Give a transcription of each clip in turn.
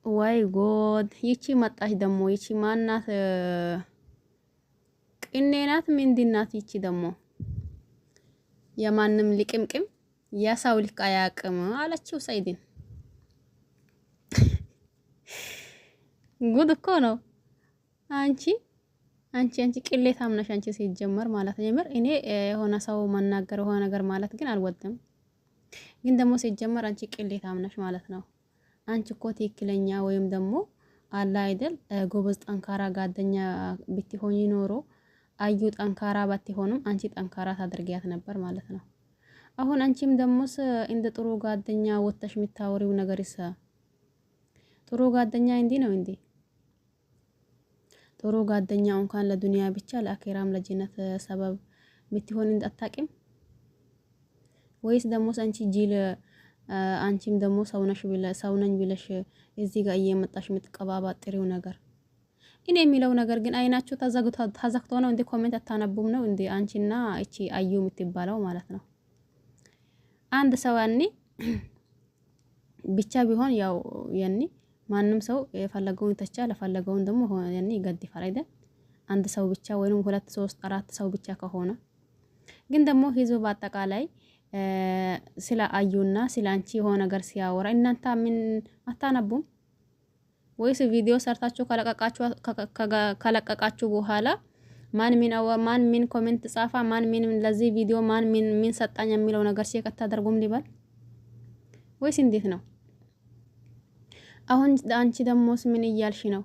ዋይ ጎድ ይቺ መጣች ደግሞ ይቺ ማናት? ቅኔናት ምንድናት? ይቺ ደግሞ የማንም ልቅምቅም የሰው ልክ አያቅም አለችው ሰይድን። ጉድ እኮ ነው። አንቺ ቅሌታም ነሽ አንቺ ሲጀመር ማለት ነው። የምር እኔ የሆነ ሰው መናገር የሆነ ነገር ማለት ግን አልወድም። ግን ደግሞ ሲጀመር አንቺ ቅሌታም ነሽ ማለት ነው። አንቺ እኮ ትክክለኛ ወይም ደግሞ አላ አይደል ጎበዝ ጠንካራ ጓደኛ ብትሆኚ ኖሮ አዩ ጠንካራ ባትሆንም አንቺ ጠንካራ ታደርጊያት ነበር ማለት ነው። አሁን አንቺም ደሞስ እንደ ጥሩ ጓደኛ ወጥተሽ የምታወሪው ነገር ይሳ ጥሩ ጓደኛ እንዲህ ነው እንዴ? ጥሩ ጓደኛ እንኳን ለዱንያ ብቻ ለአኺራም ለጀነት ሰበብ ምትሆን እንዳታቂም ወይስ ደሞስ አንቺ ጂል አንቺም ደግሞ ሰው ነኝ ብለሽ እዚህ ጋር እየመጣሽ የምትቀባባጥሪው ነገር እኔ የሚለው ነገር ግን አይናችሁ ተዘግቶ ነው እንዴ? ኮሜንት አታነቡም ነው እንዴ? አንቺና እቺ አዩ የምትባለው ማለት ነው። አንድ ሰው ያኔ ብቻ ቢሆን ያው ያኔ ማንም ሰው የፈለገውን ተቻለ ፈለገውን ደግሞ ያኔ ይገድፋል አይደል? አንድ ሰው ብቻ ወይንም 2 3 4 ሰው ብቻ ከሆነ ግን ደግሞ ህዝብ በአጠቃላይ ስለ አዩና ስለ አንቺ የሆነ ነገር ሲያወራ እናንተ ምን አታነቡም ወይስ ቪዲዮ ሰርታችሁ ከለቀቃችሁ በኋላ ማን ምን ኮሜንት ጻፋ ማን ምን ለዚህ ቪዲዮ ማን ምን ሰጣኝ የሚለው ነገር ሲከታ ታደርጉም ሊባል ወይስ እንዴት ነው? አሁን አንቺ ደሞስ ምን እያልሽ ነው?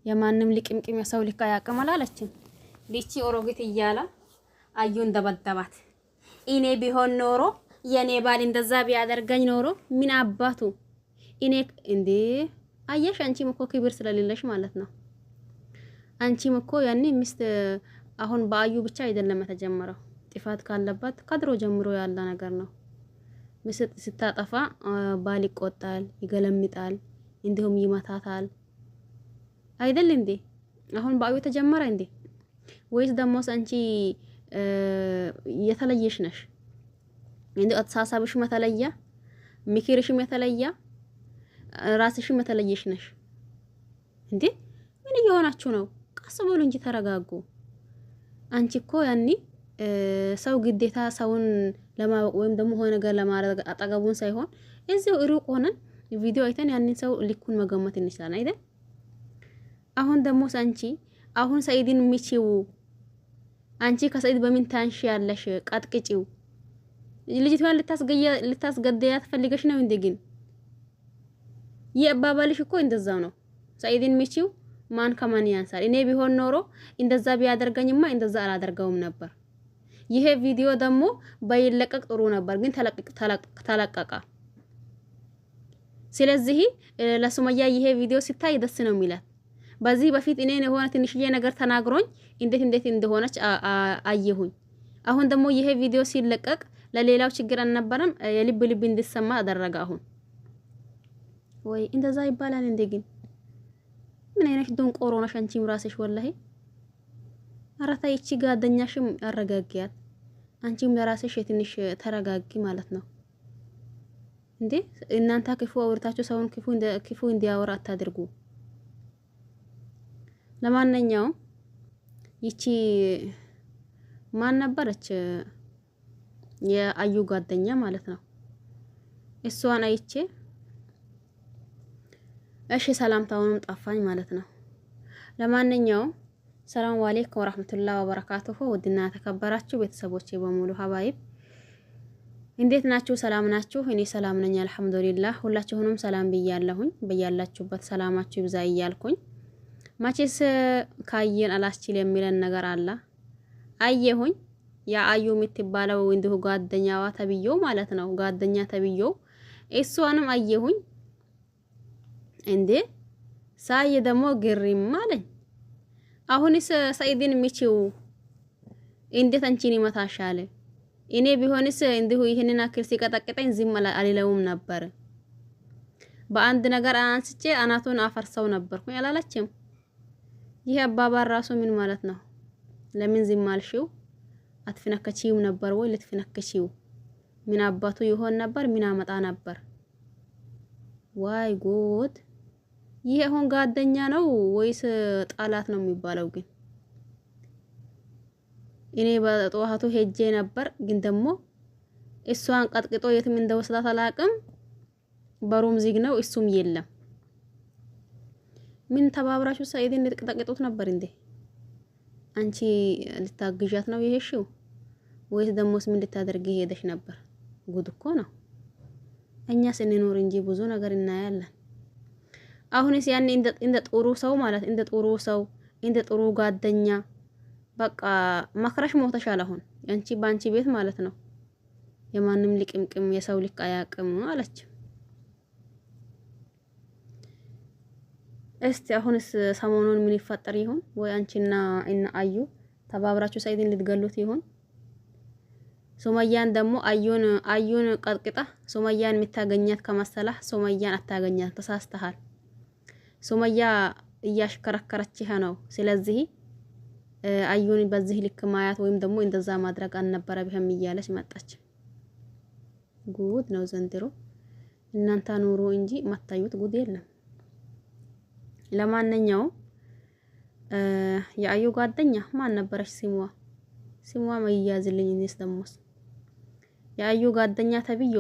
የማንም ልቅምቅም የሰው ልክ አያቅም አላለችም። ሊቺ ኦሮጊት እያላ አዩን ደበደባት። እኔ ቢሆን ኖሮ የኔ ባል እንደዛ ቢያደርገኝ ኖሮ ምን አባቱ እኔ እንዴ አየሽ አንቺም እኮ ክብር ስለሌለሽ ማለት ነው። አንቺም እኮ ያኔ ሚስት አሁን በአዩ ብቻ አይደለም የተጀመረው ጥፋት ካለባት ከድሮ ጀምሮ ያለ ነገር ነው። ሚስት ስታጠፋ ባል ይቆጣል፣ ይገለምጣል፣ እንዲሁም ይመታታል አይደል እንዴ? አሁን በአዩ ተጀመረ እንዴ? ወይስ ደሞስ አንቺ የተለየሽ ነሽ? እንዴ አተሳሳብሽ መተለያ፣ ምክርሽም የተለያ፣ ራስሽም የተለየሽ ነሽ እንዴ? ምን እየሆናችሁ ነው? ቀስ ብሉ እንጂ ተረጋጉ። አንቺ እኮ ያኒ ሰው ግዴታ ሰውን ለማወቅ ወይም ደግሞ ሆነ ነገር ለማድረግ አጠገቡን ሳይሆን እዚው ሩቅ ሆነን ቪዲዮ አይተን ያንን ሰው ልኩን መገመት እንችላለን አይደል? አሁን ደግሞ አንቺ አሁን ሰይድን ሚቺው አንቺ ከሰይድ በምን ታንሽ ያለሽ? ቀጥቅጪው። ልጅቷን ልታስገደያት ፈልገሽ ነው እንዴ? ግን የአባባልሽ እኮ እንደዛው ነው። ሰይድን ሚቺው ማን ከማን ያንሳል? እኔ ቢሆን ኖሮ እንደዛ ቢያደርገኝማ እንደዛ አላደርገውም ነበር። ይሄ ቪዲዮ ደግሞ ባይለቀቅ ጥሩ ነበር፣ ግን ተለቀቀ። ስለዚህ ለሱመያ ይሄ ቪዲዮ ሲታይ ደስ ነው የሚላት። በዚህ በፊት እኔ የሆነ ትንሽዬ ነገር ተናግሮኝ እንዴት እንደሆነች አየሁኝ። አሁን ደግሞ ይሄ ቪዲዮ ሲለቀቅ ለሌላው ችግር አልነበረም፣ የልብ እንዲሰማ አደረገ። አሁን ወይ እንደዛ ይባላል እንዴ? ግን ምን አይነት ደንቆሮ ነሽ አንቺም ራስሽ ወላሂ። ኧረ ተይ እቺ ጓደኛሽም አረጋጊያት። አንቺም ለራስሽ የትንሽ ተረጋጊ ማለት ነው እንዴ። እናንተ ክፉ አውርታችሁ ሰውን ክፉ እንዲያወራ አታድርጉ። ለማንኛውም ይቺ ማን ነበረች? የአዩ ጓደኛ ማለት ነው። እሷን አይቼ እሺ ሰላምታውንም ጠፋኝ ማለት ነው። ለማንኛውም ሰላም አለይኩም ወራህመቱላሂ ወበረካቱሁ። ውድና ተከበራችሁ ቤተሰቦቼ በሙሉ ሀባይብ እንዴት ናችሁ? ሰላም ናችሁ? እኔ ሰላም ነኝ አልሐምዱሊላህ። ሁላችሁንም ሰላም ብያለሁኝ። በያላችሁበት ሰላማችሁ ይብዛ እያልኩኝ ማቼስ ካየን አላስችል የሚለን ነገር አለ። አየሁኝ የአዩ የምትባለው እንዲሁ ጓደኛዋ ተብዮ ማለት ነው። ጓደኛ ተብዮ እሷንም አየሁኝ እንዴ ሳይ ደግሞ ግሪም አለኝ። አሁንስ ሰይድን ሚቺው እንዴት አንቺን ይመታሻል? እኔ ቢሆንስ እንዲሁ ይሄንን አክል ሲቀጠቅጠኝ ዝም አልለውም ነበር። በአንድ ነገር አንስቼ አናቱን አፈርሰው ነበርኩኝ አላለችም? ይሄ አባባል ራሱ ምን ማለት ነው? ለምን ዝም አልሽው? አትፍነከቺው ነበር ወይ ልትፍነከቺው? ምን አባቱ ይሆን ነበር? ምን አመጣ ነበር? ዋይ ጉድ! ይሄ አሁን ጓደኛ ነው ወይስ ጣላት ነው የሚባለው? ግን እኔ በጠዋቱ ሄጄ ነበር፣ ግን ደግሞ እሷን ቀጥቅጦ የትም እንደወሰዳት አላቅም። በሩም ዝግ ነው፣ እሱም የለም። ምን ተባብራችሁ ሰኢድን ልትቀጠቅጡት ነበር እንዴ? አንቺ ልታግዣት ነው ይሄሽው ወይስ ደሞስ ምን ልታደርጊ ሄደሽ ነበር? ጉድ እኮ ነው። እኛ ስንኖር እንጂ ብዙ ነገር እናያለን። አሁንስ ያኔ እንደ ጥሩ ሰው ማለት እንደ ጥሩ ሰው እንደ ጥሩ ጓደኛ በቃ መክረሽ ሞተሻል። አሁን አንቺ ባንቺ ቤት ማለት ነው የማንም ልቅምቅም የሰው ልክ አያቅም አለች። እስቲ አሁንስ ሰሞኑን ምን ይፈጠር ይሆን? ወይ አንቺና እና አዩ ተባብራችሁ ሰኢድን ልትገሉት ይሆን? ሱመያን ደግሞ አዩን ቀጥቅጣ ሱመያን የምታገኛት ከመሰላህ ሱመያን አታገኛት፣ ተሳስተሃል። ሱመያ እያሽከረከረችህ ነው። ስለዚህ አዩን በዚህ ልክ ማያት ወይም ደግሞ እንደዛ ማድረግ አልነበረብህም እያለች መጣች። ጉድ ነው ዘንድሮ። እናንተ ኑሩ እንጂ ማታዩት ጉድ የለም። ለማንኛውም የአዩ ጓደኛ ማን ነበረች? ስሟ መያዝልኝ። እኔስ ደሞስ የአዩ ጓደኛ ተብዮ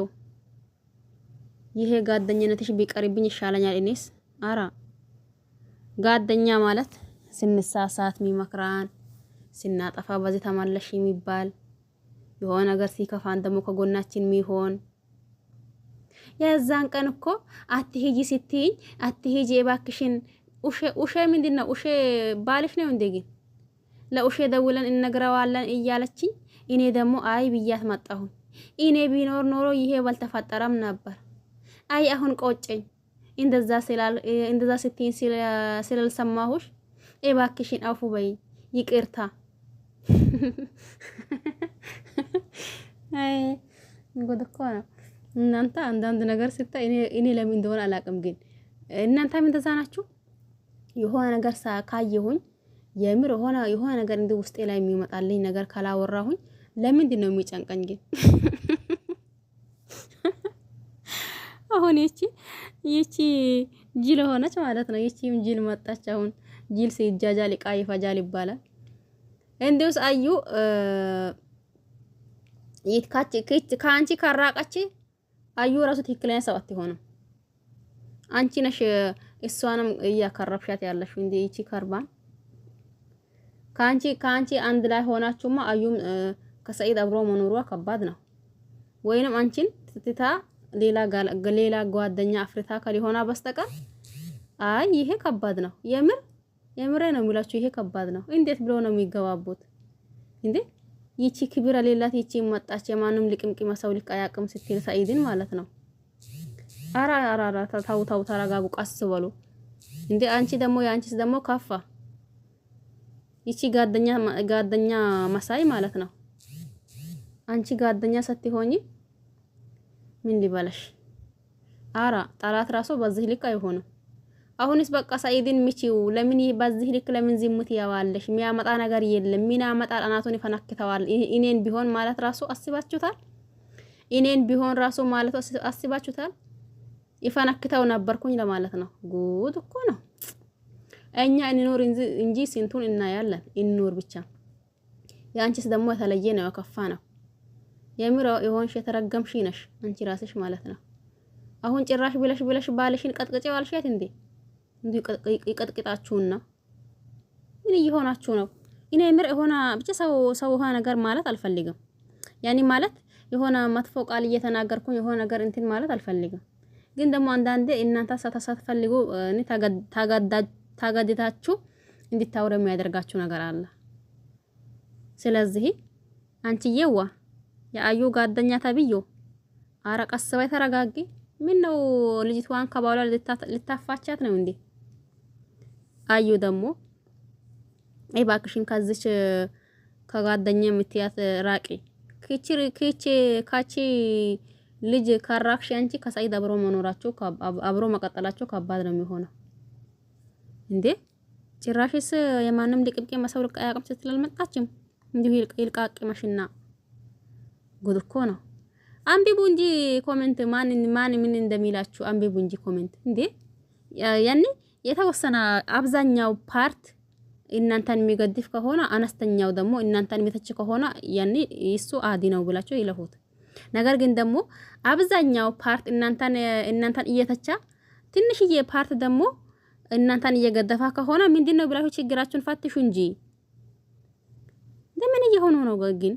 ይሄ ጓደኝነትሽ ቢቀርብኝ ይሻለኛል። እኔስ አራ ጓደኛ ማለት ስንሳሳት ሚመክራን፣ ስናጠፋ በዚህ ተመለሽ የሚባል የሆነ ነገር ሲከፋን ደግሞ ከጎናችን ሚሆን። የዛን ቀን እኮ አትሄጂ ስትይኝ አትሄጂ እባክሽን ኡሼ ምንድነው? ኡሼ ባልሽ ነው እንዴ? ግን ለኡሼ ደውለን እንነግረዋለን እያለችኝ እኔ ደግሞ አይ ብያት መጣሁኝ። እኔ ቢኖር ኖሮ ይሄ ባልተፈጠረም ነበር። አይ አሁን ቆጨኝ እንደዛ ስትይኝ ስላልሰማሁሽ እባክሽን አፉ በይ ይቅርታ። አይ ጉድ እኮ ነው እናንተ። አንዳንድ ነገር ስታይ እኔ ለምን እንደሆነ አላውቅም፣ ግን እናንተም እንደዛ ናችሁ። የሆነ ነገር ካየሁኝ የምር የሆነ ነገር እንደ ውስጤ ላይ የሚመጣልኝ ነገር ካላወራሁኝ ለምንድን ነው የሚጨንቀኝ? ግን አሁን ይቺ ጅል ሆነች ማለት ነው። ይቺም ጅል መጣች። አሁን ጅል ሲጃጃል ዕቃ ይፈጃል ይባላል። እንዴውስ አዩ ከአንቺ ካራቀች አዩ ራሱ ትክክለኛ ሰው አትሆንም። አንቺ ነሽ እሷንም እያከረብሻት ያለሽው እንዴ? ይቺ ከርባን ከአንቺ አንድ ላይ ሆናችሁማ አዩም ከሰኢድ አብሮ መኖሯ ከባድ ነው። ወይንም አንቺን ትታ ሌላ ጓደኛ አፍሪታ ከሊሆና በስተቀር አይ ይሄ ከባድ ነው። የምሬ ነው የሚላችሁ፣ ይሄ ከባድ ነው። እንዴት ብሎ ነው የሚገባቡት እንዴ? ይቺ ክብር ሌላት ይቺ መጣች የማንም ልቅምቅም ሰው ልቅ አያቅም ስትል ሰኢድን ማለት ነው። አራ ታው ተረጋጉ፣ ቀስ በሉ እንዴ። አንቺ ደግሞ ያንቺስ ደግሞ ካፋ። ይቺ ጓደኛ መሳይ ማለት ነው። አንቺ ጓደኛ ስትሆኚ ምን ሊበላሽ? አራ ጠላት ራሱ በዚህ ልክ አይሆንም። አሁንስ በቃ ሰኢድን ምቺው። ለምን በዚህ ልክ ለምን ዝሙት ያዋለሽ? የሚያመጣ ነገር የለም። ምን ያመጣ አናቱን ይፈነክተዋል። እኔን ቢሆን ማለት ራሱ አስባችሁታል? እኔን ቢሆን ራሱ ማለት አስባችሁታል? ይፈነክተው ነበርኩኝ ለማለት ነው። ጉድ እኮ ነው። እኛ እንኖር እንጂ ስንቱን እናያለን። እንኖር ብቻ። ያንቺስ ደግሞ የተለየ ነው፣ የከፋ ነው። የምራው የሆንሽ የተረገምሽ ነሽ አንቺ ራስሽ ማለት ነው። አሁን ጭራሽ ብለሽ ባልሽን ቀጥቅጬው አልሻት እንዴ? እንዴ ይቀጥቅጣችሁና ምን እየሆናችሁ ነው? እኔ ምር የሆነ ብቻ ሰው ሆነ ነገር ማለት አልፈልግም። ያኒ ማለት የሆነ መጥፎ ቃል እየተናገርኩኝ የሆነ ነገር እንትን ማለት አልፈልግም። ግን ደግሞ አንዳንዴ እናንተ ሳትፈልጉ እኔ ታጋድታችሁ እንድታወሩ የሚያደርጋችሁ ነገር አለ። ስለዚህ አንቺዬዋ የአዩ ጓደኛ ተብዮ አረቀስ በይ ተረጋጊ። ምን ነው ልጅቷን ከባሏ ልታፋቻት ነው እንዴ? አዩ ደግሞ እባክሽን ከዚች ከጓደኛ የምትያት ራቂ። ካቺ ልጅ ካራክሽ አንቺ ከሰኢድ አብሮ መኖራቸው አብሮ መቀጠላቸው ከባድ ነው የሚሆነው እንዴ። ጭራሽስ የማንም ልቅምቄ መሰው ልቃያቅም ስትላልመጣችም እንዲሁ ይልቃቅመሽና ጉድ እኮ ነው። አንቢቡ እንጂ ኮሜንት ማን ምን እንደሚላችሁ አንቢቡ እንጂ ኮሜንት እንዴ። ያኔ የተወሰነ አብዛኛው ፓርት እናንተን የሚገድፍ ከሆነ አነስተኛው ደግሞ እናንተን የሚተች ከሆነ ያኔ እሱ አዲ ነው ብላችሁ ይለፉት። ነገር ግን ደግሞ አብዛኛው ፓርት እናንተን እየተቻ ትንሽዬ ፓርት ደግሞ እናንተን እየገደፋ ከሆነ ምንድነው ብላችሁ ችግራችሁን ፈትሹ እንጂ ለምን እየሆኑ ነው ግን?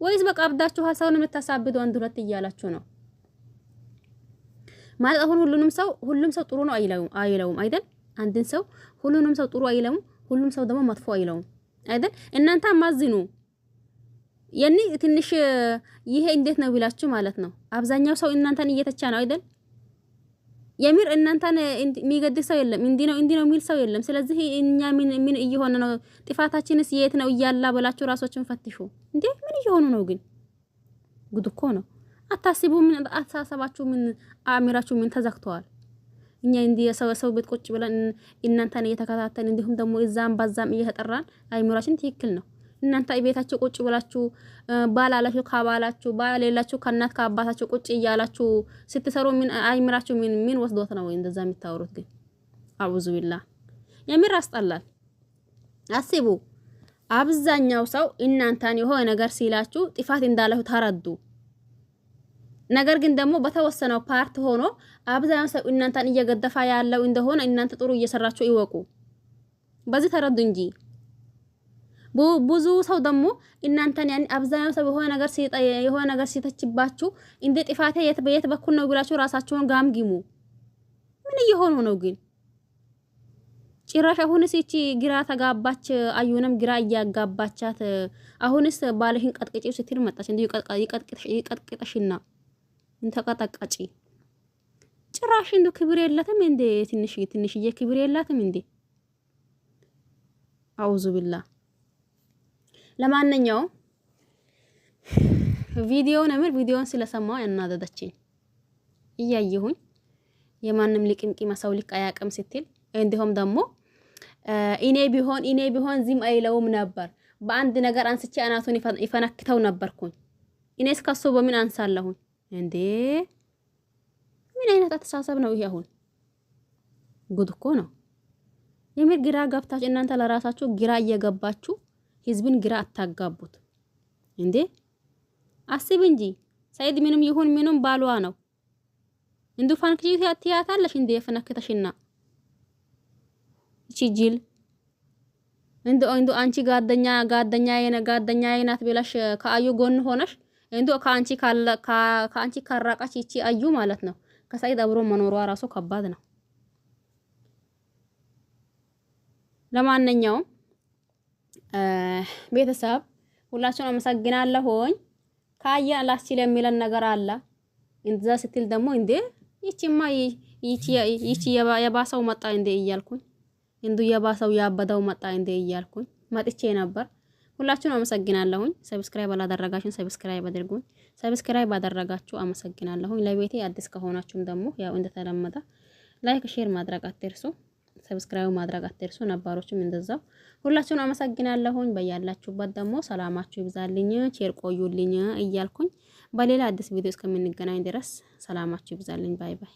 ወይስ በቃ አብዳችሁ ሀሳቡን የምታሳብዱ አንድ ሁለት እያላችሁ ነው ማለት? አሁን ሁሉም ሰው ጥሩ ነው አይለውም አይደል? አንድን ሰው ሁሉንም ሰው ጥሩ አይለውም፣ ሁሉም ሰው ደግሞ መጥፎ አይለውም አይደል? እናንተ አማዝኑ ያኔ ትንሽ ይሄ እንዴት ነው ብላችሁ ማለት ነው። አብዛኛው ሰው እናንተን እየተቻ ነው አይደል? የምር እናንተን የሚገድል ሰው የለም፣ እንዲ ነው የሚል ሰው የለም። ስለዚህ እኛ ምን እየሆነ ነው? ጥፋታችንስ የት ነው እያላ ብላችሁ ራሳችሁን ፈትሹ። እንዴ ምን እየሆኑ ነው ግን? ጉድ እኮ ነው። አታስቡ። ምን አታሰባችሁ? ምን አእምራችሁ ምን ተዘግተዋል? እኛ እንዲ ሰው ቤት ቁጭ ብለን እናንተን እየተከታተልን እንዲሁም ደግሞ እዛም ባዛም እየተጠራን አእምራችን ትክክል ነው። እናንተ ቤታችሁ ቁጭ ብላችሁ ባላላችሁ ካባላችሁ ባሌላችሁ ከእናት ከአባታችሁ ቁጭ እያላችሁ ስትሰሩ ምን አእምራችሁ ምን ወስዶት ነው እንደዛ የምታወሩት ግን? አውዙ ቢላህ የምር አስጠላል። አስቡ። አብዛኛው ሰው እናንተን የሆነ ነገር ሲላችሁ ጥፋት እንዳለው ተረዱ። ነገር ግን ደግሞ በተወሰነው ፓርት ሆኖ አብዛኛው ሰው እናንተን እየገደፋ ያለው እንደሆነ እናንተ ጥሩ እየሰራችሁ ይወቁ። በዚህ ተረዱ እንጂ ብዙ ሰው ደግሞ እናንተን ያን አብዛኛው ሰው የሆነ ነገር ሲተችባችሁ እንደ ጥፋቴ የት በኩል ነው ብላችሁ ራሳችሁን ጋምጊሙ። ምን እየሆኑ ነው ግን? ጭራሽ አሁንስ እቺ ግራ ተጋባች። አዩንም ግራ እያጋባቻት አሁንስ ባልህን ቀጥቅጪው ስትል መጣች። እንዴ ይቀጥቅጥሽና እንተቀጠቀጪ። ጭራሽ እንደ ክብር የላትም እንዴ? ትንሽዬ ክብር የላትም እንዴ? አውዙ ቢላህ። ለማንኛውም ቪዲዮውን ስለሰማው ያናደደችኝ እያየሁኝ የማንም ልቅምቂማ ሰው ልክ አያቅም ስትል እንዲሁም ደግሞ እኔ ቢሆን ዝም አይለውም ነበር። በአንድ ነገር አንስቼ አናቱን ይፈነክተው ነበርኩኝ። እኔስ ከሱ በምን አንሳለሁኝ እንዴ? ምን አይነት አስተሳሰብ ነው ይሄ? አሁን ጉድ እኮ ነው። የምር ግራ ገብታችሁ እናንተ ለራሳችሁ ግራ እየገባችሁ ህዝብን ግራ አታጋቡት እንዴ? አስብ እንጂ ሰይድ ምንም ይሁን ምንም ባሏ ነው። እንዱ ፈንክጂ ትያታለሽ እንዴ? የፈነከተሽና እቺ ጅል እንዱ አንቺ ጋደኛዬ ናት ብለሽ ከአዩ ጎን ሆነሽ እንዱ ከአንቺ ካራቃች እቺ አዩ ማለት ነው ከሰይድ አብሮ መኖሯ ራሱ ከባድ ነው። ለማንኛውም ቤተሰብ ሁላችሁን አመሰግናለሁኝ። ካያ ላስችል የሚለን ነገር አለ። እንደዛ ስትል ደግሞ እንዴ ይቺ የባሰው መጣ እንዴ እያልኩኝ እንዱ የባሰው ያበደው መጣ እንዴ እያልኩኝ መጥቼ ነበር። ሁላችሁን አመሰግናለሁኝ። ሰብስክራይብ አላደረጋችሁን ሰብስክራይብ አድርጉኝ። ሰብስክራይብ አደረጋችሁ አመሰግናለሁኝ። ለቤቴ አዲስ ከሆናችሁም ደግሞ ያው እንደተለመደ ላይክ ሼር ማድረግ አትርሱ። ሰብስክራይብ ማድረግ አትርሱ። ነባሮችም እንደዛው ሁላችሁን አመሰግናለሁኝ። በያላችሁበት ደግሞ ሰላማችሁ ይብዛልኝ፣ ቸር ቆዩልኝ እያልኩኝ በሌላ አዲስ ቪዲዮ እስከምንገናኝ ድረስ ሰላማችሁ ይብዛልኝ። ባይ ባይ።